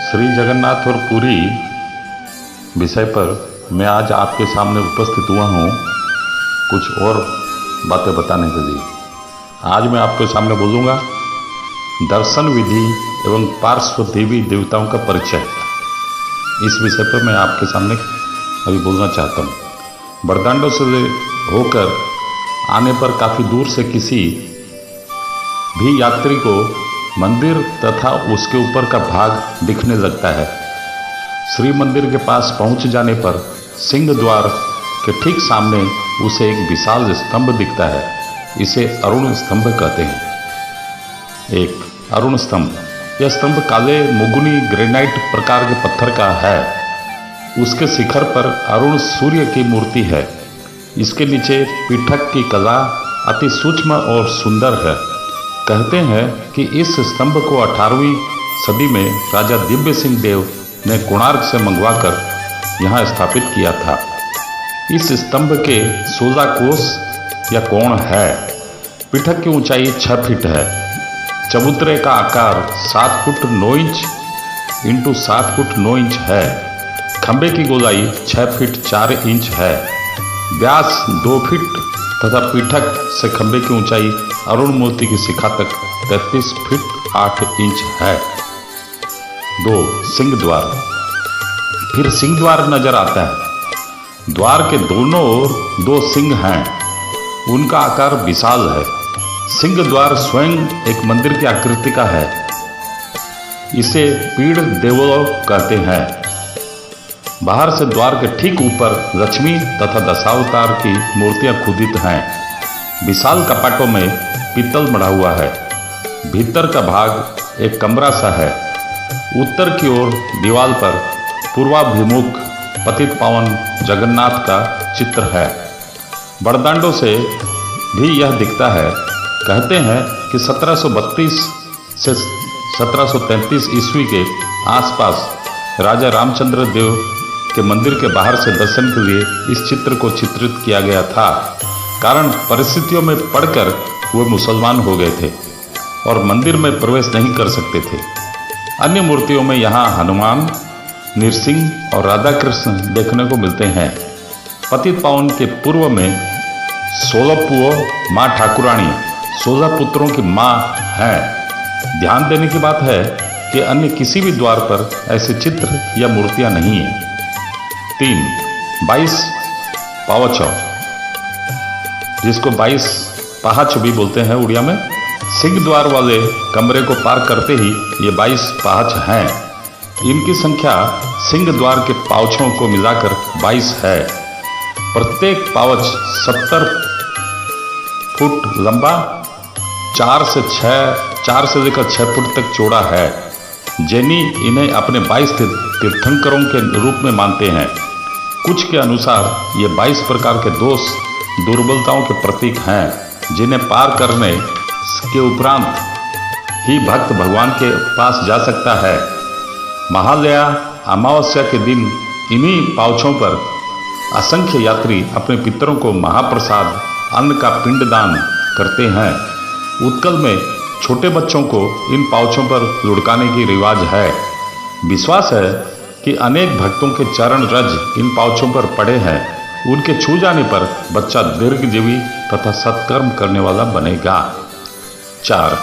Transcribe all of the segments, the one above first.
श्री जगन्नाथ और पुरी विषय पर मैं आज आपके सामने उपस्थित हुआ हूँ कुछ और बातें बताने के लिए। आज मैं आपके सामने बोलूँगा दर्शन विधि एवं पार्श्व देवी देवताओं का परिचय। इस विषय पर मैं आपके सामने अभी बोलना चाहता हूँ। बरदांडों से होकर आने पर काफ़ी दूर से किसी भी यात्री को मंदिर तथा उसके ऊपर का भाग दिखने लगता है। श्री मंदिर के पास पहुंच जाने पर सिंह द्वार के ठीक सामने उसे एक विशाल स्तंभ दिखता है। इसे अरुण स्तंभ कहते हैं। एक अरुण स्तंभ, यह स्तंभ काले मुगुनी ग्रेनाइट प्रकार के पत्थर का है। उसके शिखर पर अरुण सूर्य की मूर्ति है। इसके नीचे पीठक की कला अति सूक्ष्म और सुंदर है। कहते हैं कि इस स्तंभ को 18वीं सदी में राजा दिव्य सिंह देव ने कोणार्क से मंगवाकर यहाँ स्थापित किया था। इस स्तंभ के 16 कोस या कोण है। पीठक की ऊंचाई 6 फीट है। चबूतरे का आकार 7 foot 9 inch into 7 foot 9 inch है। खंबे की गोलाई 6 फीट 4 इंच है। व्यास 2 फीट तथा पीठक से खंबे की ऊंचाई अरुण मूर्ति की शिखा तक 33 फीट 8 इंच है। 2. सिंह द्वार। फिर सिंह द्वार नजर आता है। द्वार के दोनों ओर 2 सिंह हैं। उनका आकार विशाल है। सिंह द्वार स्वयं एक मंदिर की आकृति का है। इसे पीड़ देवलोक कहते हैं। बाहर से द्वार के ठीक ऊपर लक्ष्मी तथा दशावतार की मूर्तियां खुदित हैं। विशाल कपाटों में पीतल मढ़ा हुआ है। भीतर का भाग एक कमरा सा है। उत्तर की ओर दीवार पर पूर्वाभिमुख पतित पावन जगन्नाथ का चित्र है। बड़दांडों से भी यह दिखता है। कहते हैं कि 1732 से 1733 ईस्वी के आसपास राजा रामचंद्र देव के मंदिर के बाहर से दर्शन के लिए इस चित्र को चित्रित किया गया था। कारण परिस्थितियों में पड़कर वे मुसलमान हो गए थे और मंदिर में प्रवेश नहीं कर सकते थे। अन्य मूर्तियों में यहाँ हनुमान, नृसिंह और राधा कृष्ण देखने को मिलते हैं। पतित पावन के पूर्व में 16 पुओं माँ ठाकुरानी 16 पुत्रों की माँ है। ध्यान देने की बात है कि अन्य किसी भी द्वार पर ऐसे चित्र या मूर्तियां नहीं हैं। 3. 22 पावचौ, जिसको 22 पहाच भी बोलते हैं उड़िया में। सिंह द्वार वाले कमरे को पार करते ही ये 22 पहाच हैं। इनकी संख्या सिंह द्वार के पावछों को मिलाकर 22 है। प्रत्येक पावच 70 फुट लंबा, 4 से लेकर 6 फुट तक चौड़ा है। जैनी इन्हें अपने 22 तीर्थंकरों के रूप में मानते हैं। कुछ के अनुसार ये 22 प्रकार के दोष दुर्बलताओं के प्रतीक हैं, जिन्हें पार करने के उपरांत ही भक्त भगवान के पास जा सकता है। महालया अमावस्या के दिन इन्हीं पावछों पर असंख्य यात्री अपने पितरों को महाप्रसाद अन्न का पिंडदान करते हैं। उत्कल में छोटे बच्चों को इन पावछों पर लुढ़काने की रिवाज है। विश्वास है कि अनेक भक्तों के चरण रज इन पावछों पर पड़े हैं। उनके छू जाने पर बच्चा दीर्घजीवी तथा सत्कर्म करने वाला बनेगा। 4.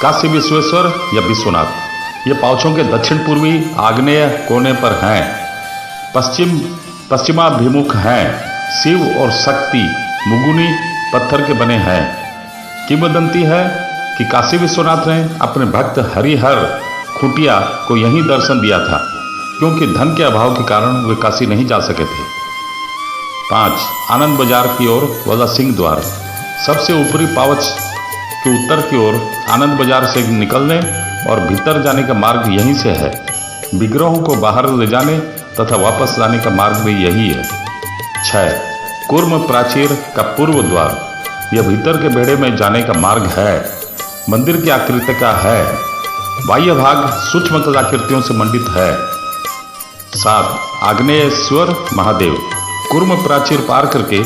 काशी विश्वेश्वर या विश्वनाथ। ये पावछों के दक्षिण पूर्वी आग्नेय कोने पर हैं। पश्चिमाभिमुख हैं। शिव और शक्ति मुगुनी पत्थर के बने हैं। किंवदंती है कि काशी विश्वनाथ ने अपने भक्त हरिहर खुटिया को यहीं दर्शन दिया था, क्योंकि धन के अभाव के कारण वे काशी नहीं जा सके थे। 5. आनंद बाजार की ओर वाला सिंह द्वार। सबसे ऊपरी पावच कि उत्तर की ओर आनंद बाजार से निकलने और भीतर जाने का मार्ग यहीं से है। विग्रहों को बाहर ले जाने तथा वापस लाने का मार्ग भी यही है। 6. कूर्म प्राचीर का पूर्व द्वार, यह भीतर के बेड़े में जाने का मार्ग है। मंदिर की आकृति का है। बाह्य भाग सूक्ष्म कलाकृतियों से मंडित है। 7. आग्नेयेश्वर महादेव, कूर्म प्राचीर पार करके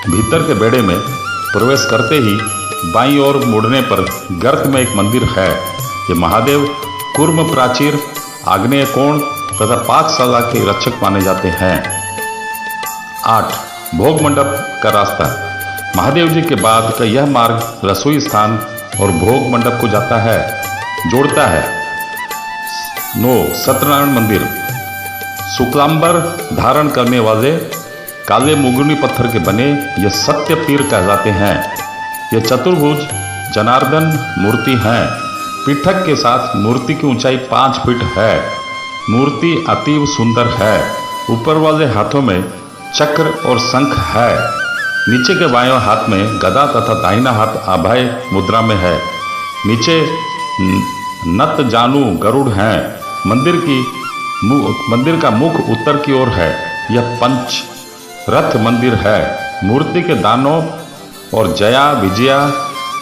भीतर के बेड़े में प्रवेश करते ही बाईं ओर मुड़ने पर गर्त में एक मंदिर है। ये महादेव कूर्म प्राचीर, आग्नेय कोण तथा पाकशाला के रक्षक माने जाते हैं। 8. भोग मंडप का रास्ता, महादेव जी के बाद का यह मार्ग रसोई स्थान और भोग मंडप को जोड़ता है। 9. सत्यनारायण मंदिर, शुक्लांबर धारण करने वाले काले मुगुनी पत्थर के बने ये सत्य पीर कहलाते हैं। ये चतुर्भुज जनार्दन मूर्ति हैं। पीठक के साथ मूर्ति की ऊंचाई 5 फीट है। मूर्ति अतीव सुंदर है। ऊपर वाले हाथों में चक्र और शंख है। नीचे के बाएं हाथ में गदा तथा दाहिना हाथ अभय मुद्रा में है। नीचे नत जानू गरुड़ हैं। मंदिर का मुख उत्तर की ओर है। यह पंच रथ मंदिर है। मूर्ति के दानों और जया विजया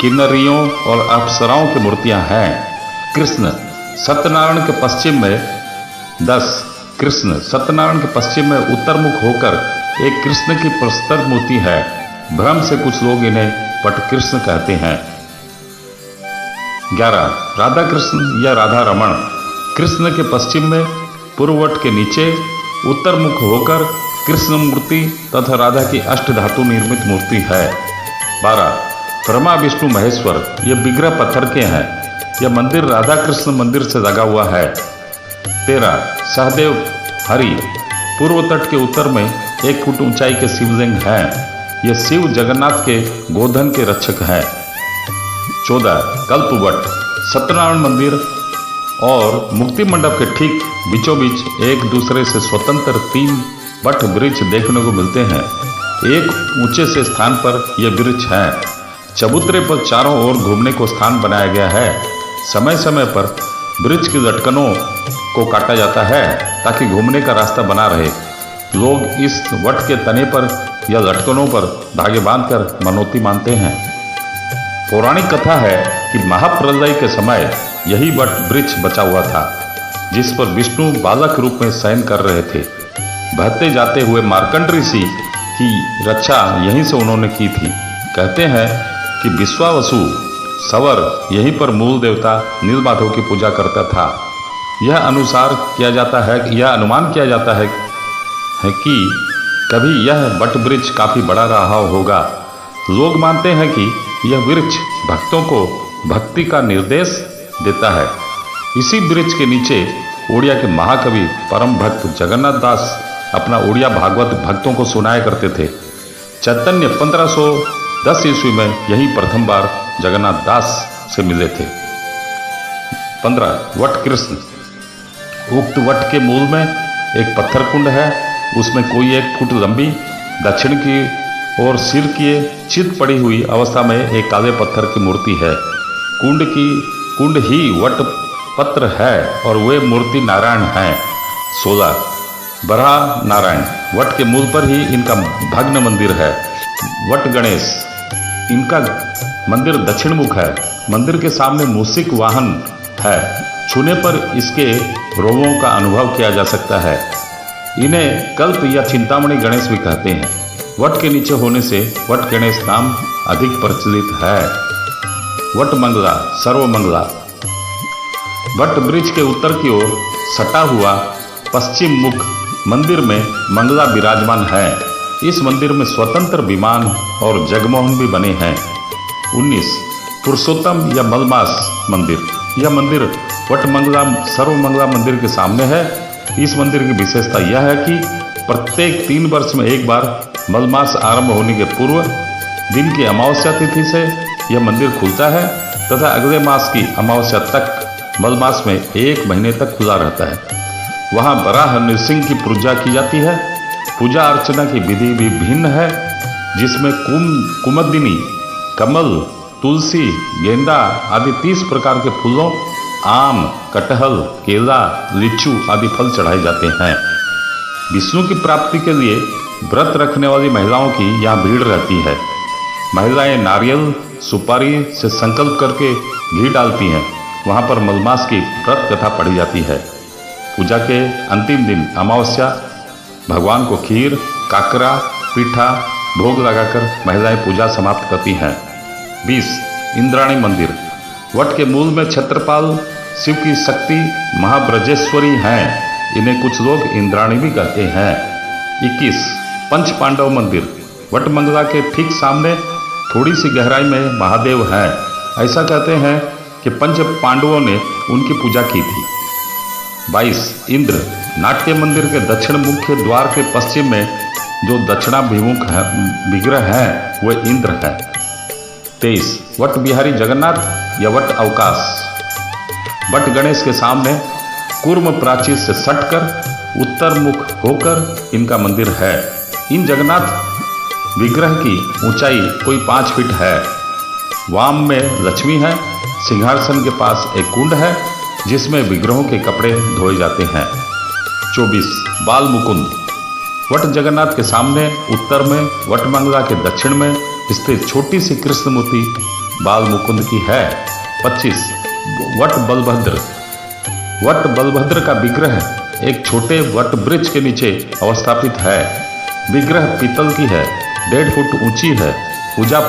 किन्नरियों और अप्सराओं की मूर्तियां हैं। कृष्ण सत्यनारायण के पश्चिम में 10. कृष्ण सत्यनारायण के पश्चिम में उत्तरमुख होकर एक कृष्ण की प्रस्तर मूर्ति है। भ्रम से कुछ लोग इन्हें पट कृष्ण कहते हैं। 11. राधा कृष्ण या राधा रमण, कृष्ण के पश्चिम में पूर्ववट के नीचे उत्तरमुख होकर कृष्ण मूर्ति तथा राधा की अष्ट धातु निर्मित मूर्ति है। 12. ब्रह्मा विष्णु महेश्वर, ये विग्रह पत्थर के हैं। यह मंदिर राधा कृष्ण मंदिर से लगा हुआ है। 13. सहदेव हरि, पूर्व तट के उत्तर में 1 फुट ऊंचाई के शिवलिंग हैं। ये शिव जगन्नाथ के गोधन के रक्षक हैं। 14. कल्पवट, सत्यनारायण मंदिर और मुक्ति मंडप के ठीक बीचों बीच एक दूसरे से स्वतंत्र 3 वट वृक्ष देखने को मिलते हैं। एक ऊंचे से स्थान पर यह वृक्ष हैं। चबूतरे पर चारों ओर घूमने को स्थान बनाया गया है। समय समय पर वृक्ष की लटकनों को काटा जाता है ताकि घूमने का रास्ता बना रहे। लोग इस वट के तने पर या लटकनों पर धागे बांधकर मनौती मानते हैं। पौराणिक कथा है कि महाप्रलय के समय यही वट वृक्ष बचा हुआ था, जिस पर विष्णु बालक रूप में शयन कर रहे थे। बहते जाते हुए मार्कंड ऋषि की रक्षा यहीं से उन्होंने की थी। कहते हैं कि विश्वावसु सवर यहीं पर मूल देवता नीलमाधव की पूजा करता था। यह अनुमान किया जाता है कि कभी यह वट वृक्ष काफी बड़ा रहा होगा। लोग मानते हैं कि यह वृक्ष भक्तों को भक्ति का निर्देश देता है। इसी वृक्ष के नीचे उड़िया के महाकवि परम भक्त जगन्नाथ दास अपना उड़िया भागवत भक्तों को सुनाया करते थे। चैतन्य 1510 ईस्वी में यही प्रथम बार जगन्नाथ दास से मिले थे। 15. वट कृष्ण, उक्त वट के मूल में एक पत्थर कुंड है। उसमें कोई 1 फुट लंबी दक्षिण की ओर सिर किए चित पड़ी हुई अवस्था में एक काले पत्थर की मूर्ति है। कुंड ही वट पत्र है और वे मूर्ति नारायण हैं। 16. बरहा नारायण, वट के मूल पर ही इनका भग्न मंदिर है। वट गणेश, इनका मंदिर दक्षिण मुख है। मंदिर के सामने मूषिक वाहन है। छूने पर इसके रोगों का अनुभव किया जा सकता है। इन्हें कल्प या चिंतामणि गणेश भी कहते हैं। वट के नीचे होने से वट गणेश नाम अधिक प्रचलित है। वट मंगला, सर्वमंगला, वट वृक्ष के उत्तर की ओर सटा हुआ पश्चिम मुख मंदिर में मंगला विराजमान है। इस मंदिर में स्वतंत्र विमान और जगमोहन भी बने हैं। 19. पुरुषोत्तम या मलमास मंदिर, यह मंदिर वटमंगला सर्वमंगला मंदिर के सामने है। इस मंदिर की विशेषता यह है कि प्रत्येक 3 वर्ष में एक बार मलमास आरंभ होने के पूर्व दिन की अमावस्या तिथि से यह मंदिर खुलता है तथा अगले मास की अमावस्या तक मलमास में 1 महीने तक खुला रहता है। वहाँ बराह नृसिंह की पूजा की जाती है। पूजा अर्चना की विधि भी भिन्न है, जिसमें कुमदिनी, कमल, तुलसी, गेंदा आदि 30 प्रकार के फूलों, आम, कटहल, केला, लीचू आदि फल चढ़ाए जाते हैं। विष्णु की प्राप्ति के लिए व्रत रखने वाली महिलाओं की यहाँ भीड़ रहती है। महिलाएं नारियल, सुपारी से संकल्प करके घी डालती हैं। वहाँ पर मलमास की व्रत कथा पढ़ी जाती है। पूजा के अंतिम दिन अमावस्या भगवान को खीर, काकरा, पीठा भोग लगाकर महिलाएं पूजा समाप्त करती हैं। 20. इंद्राणी मंदिर। वट के मूल में छत्रपाल शिव की शक्ति महाब्रजेश्वरी हैं। इन्हें कुछ लोग इंद्राणी भी कहते हैं। 21. पंच पांडव मंदिर। वटमंगला के ठीक सामने थोड़ी सी गहराई में महादेव हैं। ऐसा कहते हैं कि पंच पांडवों ने उनकी पूजा की थी। 22. इंद्र। नाट्य मंदिर के दक्षिण मुख्य द्वार के पश्चिम में जो दक्षिणाभिमुख विग्रह है वह इंद्र है। 23. वट बिहारी जगन्नाथ या वट अवकाश। वट गणेश के सामने कूर्म प्राचीर से सटकर उत्तर मुख होकर इनका मंदिर है। इन जगन्नाथ विग्रह की ऊंचाई कोई 5 फीट है। वाम में लक्ष्मी है। सिंहासन के पास एक कुंड है जिसमें विग्रहों के कपड़े धोए जाते हैं। 24. बाल मुकुंद। वट जगन्नाथ के सामने उत्तर में वटमंगला के दक्षिण में स्थित छोटी सी कृष्ण मूर्ति बाल मुकुंद की है। 25. वट बलभद्र। वट बलभद्र का विग्रह एक छोटे वट वृक्ष के नीचे अवस्थापित है। विग्रह पीतल की है, 1.5 फुट ऊंची है। पूजा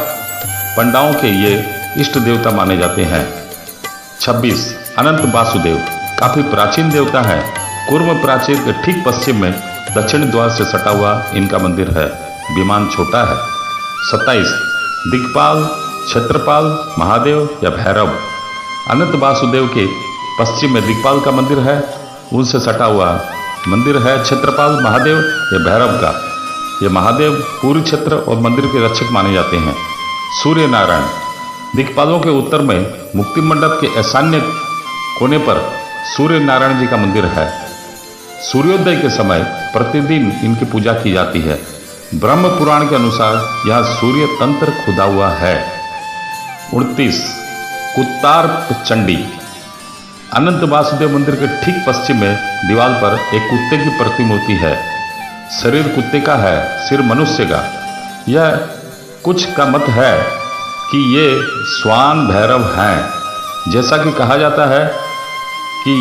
पंडाओं के ये इष्ट देवता माने जाते हैं। 26. अनंत वासुदेव। काफी प्राचीन देवता है। कूर्म प्राचीर के ठीक पश्चिम में दक्षिण द्वार से सटा हुआ इनका मंदिर है। विमान छोटा है। 27. दिक्पाल, क्षेत्रपाल, महादेव या भैरव। अनंत वासुदेव के पश्चिम में दिक्पाल का मंदिर है। उनसे सटा हुआ मंदिर है क्षेत्रपाल, महादेव या भैरव का। ये महादेव पूरी क्षेत्र और मंदिर के रक्षक माने जाते हैं। सूर्य नारायण। दिक्पालों के उत्तर में मुक्ति मंडप के ईशान्य कोने पर सूर्य नारायण जी का मंदिर है। सूर्योदय के समय प्रतिदिन इनकी पूजा की जाती है। ब्रह्म पुराण के अनुसार यह सूर्य तंत्र खुदा हुआ है। 29. कुत्तार चंडी। अनंत वासुदेव मंदिर के ठीक पश्चिम में दीवार पर एक कुत्ते की प्रतिमूर्ति है। शरीर कुत्ते का है, सिर मनुष्य का। यह कुछ का मत है कि ये स्वान भैरव हैं। जैसा कि कहा जाता है कि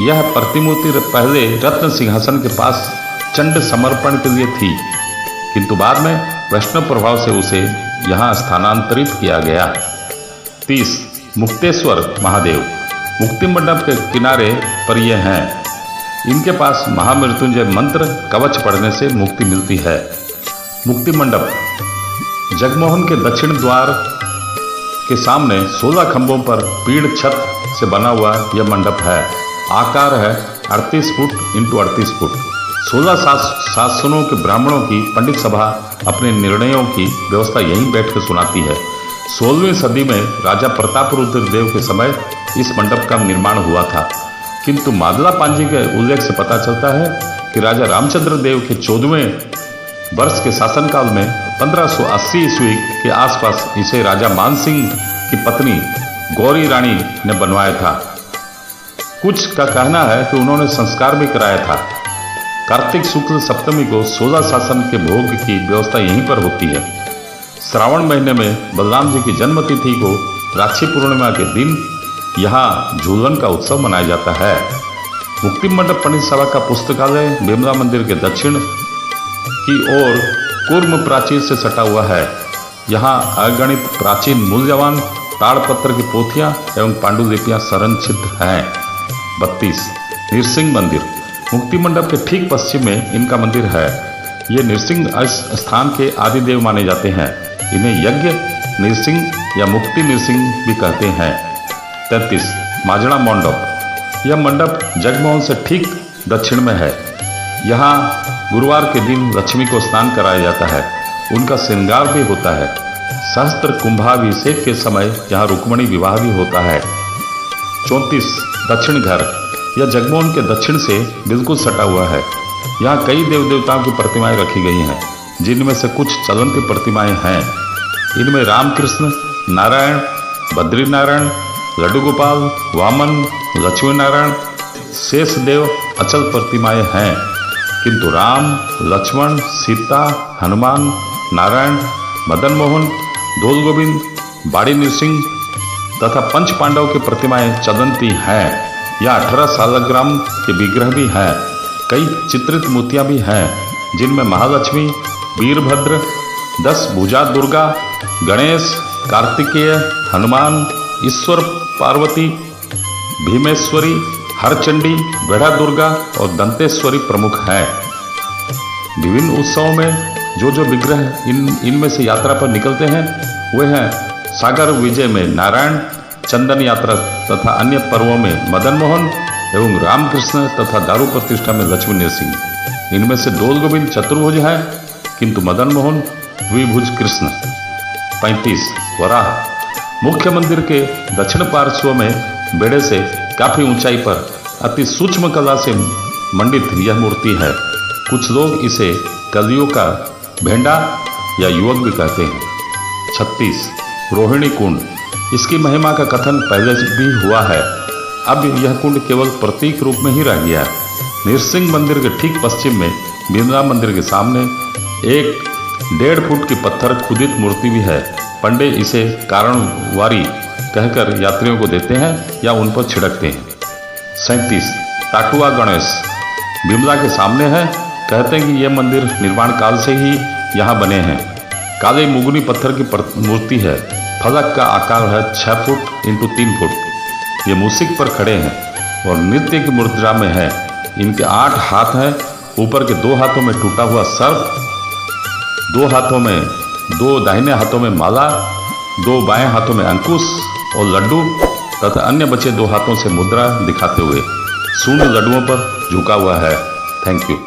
यह प्रतिमूर्ति पहले रत्न सिंहासन के पास चंड समर्पण के लिए थी, किंतु बाद में वैष्णव प्रभाव से उसे यहाँ स्थानांतरित किया गया। 30. मुक्तेश्वर महादेव। मुक्ति मंडप के किनारे पर ये हैं। इनके पास महामृत्युंजय मंत्र कवच पढ़ने से मुक्ति मिलती है। मुक्ति मंडप। जगमोहन के दक्षिण द्वार के सामने 16 खंभों पर पीड़ छत से बना हुआ यह मंडप है। आकार है 38 फुट × 38 फुट। 16 शासनों के ब्राह्मणों की पंडित सभा अपने निर्णयों की व्यवस्था यहीं बैठकर सुनाती है। 16वीं सदी में राजा प्रतापरुद्र देव के समय इस मंडप का निर्माण हुआ था, किंतु मादला पांजी के उल्लेख से पता चलता है कि राजा रामचंद्र देव के 14वें वर्ष के शासनकाल में 1580 ईस्वी के आसपास इसे राजा मानसिंह की पत्नी गौरी रानी ने बनवाया था। कुछ का कहना है कि उन्होंने संस्कार भी कराया था। कार्तिक शुक्ल सप्तमी को 16 शासन के भोग की व्यवस्था यहीं पर होती है। श्रावण महीने में बलराम जी की जन्मतिथि को राक्षी पूर्णिमा के दिन यहाँ झूलन का उत्सव मनाया जाता है। मुक्ति मंडप पंडित सभा का पुस्तकालय बिमला मंदिर के दक्षिण की ओर कूर्म प्राचीर से सटा हुआ है। यहाँ अगणित प्राचीन मूल्यवान ताड़पत्र की पोथियाँ एवं पांडुलिपियाँ संरक्षित हैं। 32. नृसिंह मंदिर। मुक्ति मंडप के ठीक पश्चिम में इनका मंदिर है। ये नृसिंह स्थान के आदिदेव माने जाते हैं। इन्हें यज्ञ नृसिंह या मुक्ति नृसिंह भी कहते हैं। 33. माजड़ा मंडप। यह मंडप जगमोहन से ठीक दक्षिण में है। यहाँ गुरुवार के दिन लक्ष्मी को स्नान कराया जाता है। उनका श्रृंगार भी होता है। सहस्त्र कुंभाभिषेक के समय यहाँ रुक्मणी विवाह भी होता है। 34. दक्षिण घर। यह जगमोहन के दक्षिण से बिल्कुल सटा हुआ है। यहाँ कई देव देवताओं की प्रतिमाएं रखी गई हैं, जिनमें से कुछ चलंती प्रतिमाएं हैं। इनमें रामकृष्ण, नारायण, बद्री नारायण, लड्डू गोपाल, वामन, लक्ष्मी नारायण, शेषदेव अचल प्रतिमाएं हैं, किंतु राम, लक्ष्मण, सीता, हनुमान, नारायण, मदन मोहन, दोल गोविंद, बाड़ी नृसिंह तथा पंच पांडव की प्रतिमाएं चलंती हैं। यह 18 सालग्राम के विग्रह भी हैं। कई चित्रित मूर्तियां भी हैं, जिनमें महालक्ष्मी, वीरभद्र, 10 भुजा दुर्गा, गणेश, कार्तिकेय, हनुमान, ईश्वर, पार्वती, भीमेश्वरी, हरचंडी, बेढ़ा दुर्गा और दंतेश्वरी प्रमुख हैं। विभिन्न उत्सवों में जो विग्रह इनमें से यात्रा पर निकलते हैं वे हैं सागर विजय में नारायण, चंदन यात्रा तथा अन्य पर्वों में मदन मोहन एवं रामकृष्ण तथा दारू प्रतिष्ठा में लक्ष्मी नृसिंह। इनमें से डोल गोविंद चतुर्भुज है, किंतु मदन मोहन द्विभुज कृष्ण। 35 वराह। मुख्य मंदिर के दक्षिण पार्श्व में बेड़े से काफी ऊंचाई पर अति सूक्ष्म कला से मंडित यह मूर्ति है। कुछ लोग इसे कलियों का भेंडा या युवक भी कहते हैं। 36 रोहिणी कुंड। इसकी महिमा का कथन पहले भी हुआ है, अब यह कुंड केवल प्रतीक रूप में ही रह गया। नृसिंह मंदिर के ठीक पश्चिम में बिमला मंदिर के सामने एक 1.5 फुट की पत्थर खुदित मूर्ति भी है। पंडित इसे कारणवारी कहकर यात्रियों को देते हैं या उन पर छिड़कते हैं। 37 टाटुआ गणेश। बिमला के सामने है। कहते हैं कि यह मंदिर निर्माण काल से ही यहाँ बने हैं। काले मुगनी पत्थर की मूर्ति है। फलक का आकार है 6 फुट इंटू 3 फुट। ये मूसिक पर खड़े हैं और नृत्य की मुद्रा में है। इनके 8 हाथ हैं। ऊपर के 2 हाथों में टूटा हुआ सर्प, 2 दाहिने हाथों में माला, 2 बाएं हाथों में अंकुश और लड्डू तथा अन्य बचे 2 हाथों से मुद्रा दिखाते हुए सूंड लड्डुओं पर झुका हुआ है। Thank you.